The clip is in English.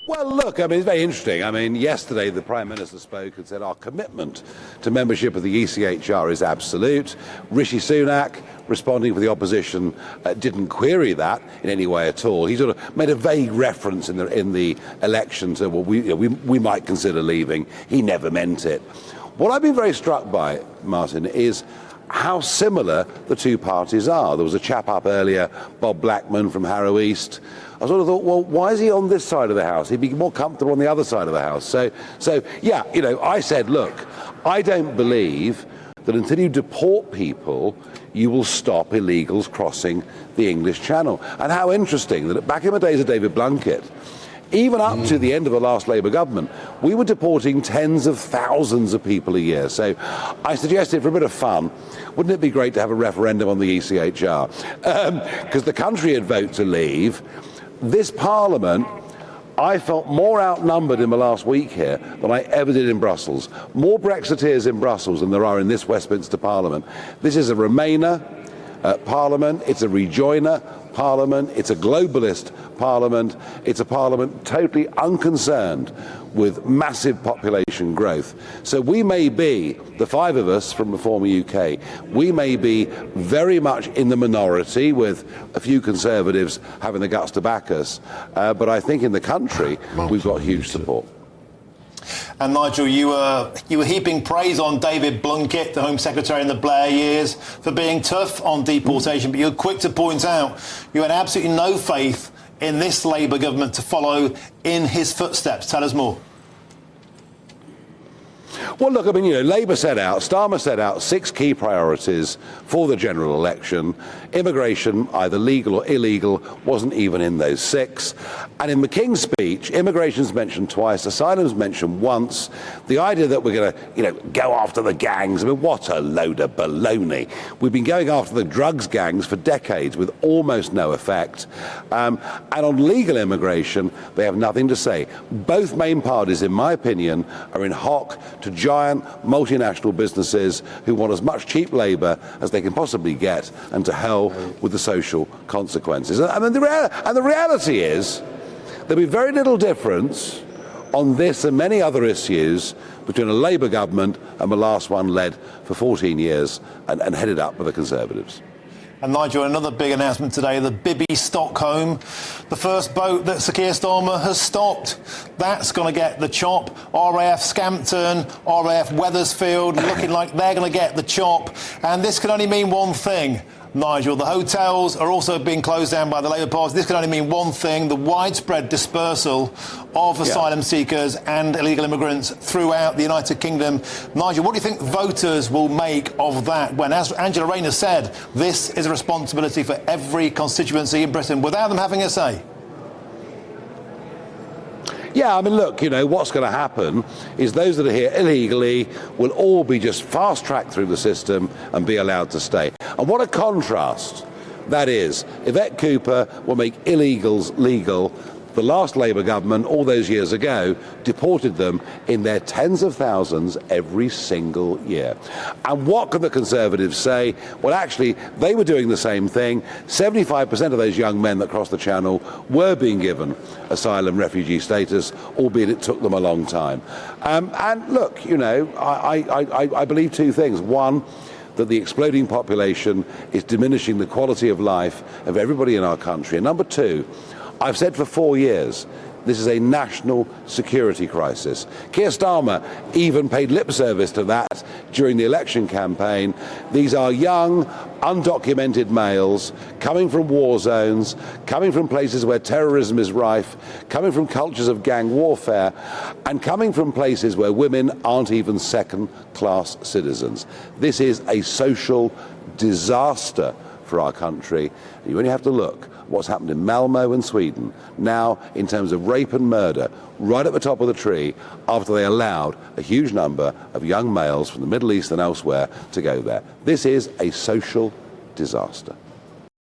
Well, look, I mean, it's very interesting. I mean, yesterday the Prime Minister spoke and said our commitment to membership of the ECHR is absolute. Rishi Sunak, responding for the opposition, didn't query that in any way at all. He sort of made a vague reference in the election to, well, we might consider leaving. He never meant it. What I've been very struck by, Martin, is how similar the two parties are. There was a chap up earlier, Bob Blackman from Harrow East. I sort of thought, well, why is he on this side of the house? He'd be more comfortable on the other side of the house. So yeah, you know, I said, look, I don't believe that until you deport people, you will stop illegals crossing the English Channel. And how interesting that back in the days of David Blunkett, even up to the end of the last Labour government, we were deporting tens of thousands of people a year. So I suggested, for a bit of fun, wouldn't it be great to have a referendum on the ECHR? Because the country had voted to leave. This Parliament, I felt more outnumbered in the last week here than I ever did in Brussels. More Brexiteers in Brussels than there are in this Westminster Parliament. This is a Remainer Parliament, it's a rejoiner Parliament, it's a globalist Parliament, it's a Parliament totally unconcerned with massive population growth. So we may be, the five of us from the former UK, we may be very much in the minority with a few Conservatives having the guts to back us, but I think in the country we've got huge support. And Nigel, you were heaping praise on David Blunkett, the Home Secretary in the Blair years, for being tough on deportation, but you're quick to point out you had absolutely no faith in this Labour government to follow in his footsteps. Tell us more. Well, look, I mean, you know, Labour set out, Starmer set out 6 key priorities for the general election. Immigration, either legal or illegal, wasn't even in those 6. And in the King's speech, immigration's mentioned twice, asylum's mentioned once. The idea that we're going to, you know, go after the gangs, I mean, what a load of baloney. We've been going after the drugs gangs for decades with almost no effect. And on legal immigration, they have nothing to say. Both main parties, in my opinion, are in hock to giant multinational businesses who want as much cheap labour as they can possibly get, and to hell with the social consequences. And the reality is there'll be very little difference on this and many other issues between a Labour government and the last one led for 14 years and headed up by the Conservatives. And Nigel, another big announcement today, the Bibi Stockholm, the first boat that Sir Keir Starmer has stopped. That's going to get the chop. RAF Scampton, RAF Wethersfield, looking like they're going to get the chop. And this can only mean one thing, Nigel. The hotels are also being closed down by the Labour Party. This can only mean one thing, the widespread dispersal of asylum seekers and illegal immigrants throughout the United Kingdom. Nigel, what do you think voters will make of that when, as Angela Rayner said, this is a responsibility for every constituency in Britain without them having a say? Yeah, I mean, look, you know, what's going to happen is those that are here illegally will all be just fast-tracked through the system and be allowed to stay. And what a contrast that is. Yvette Cooper will make illegals legal. The last Labour government, all those years ago, deported them in their tens of thousands every single year. And what can the Conservatives say? Well, actually, they were doing the same thing. 75% of those young men that crossed the Channel were being given asylum refugee status, albeit it took them a long time. And look, you know, I believe two things. One, that the exploding population is diminishing the quality of life of everybody in our country. And number two, I've said for 4 years, this is a national security crisis. Keir Starmer even paid lip service to that during the election campaign. These are young, undocumented males coming from war zones, coming from places where terrorism is rife, coming from cultures of gang warfare, and coming from places where women aren't even second-class citizens. This is a social disaster for our country. You only have to look what's happened in Malmö and Sweden now in terms of rape and murder right at the top of the tree after they allowed a huge number of young males from the Middle East and elsewhere to go there. This is a social disaster.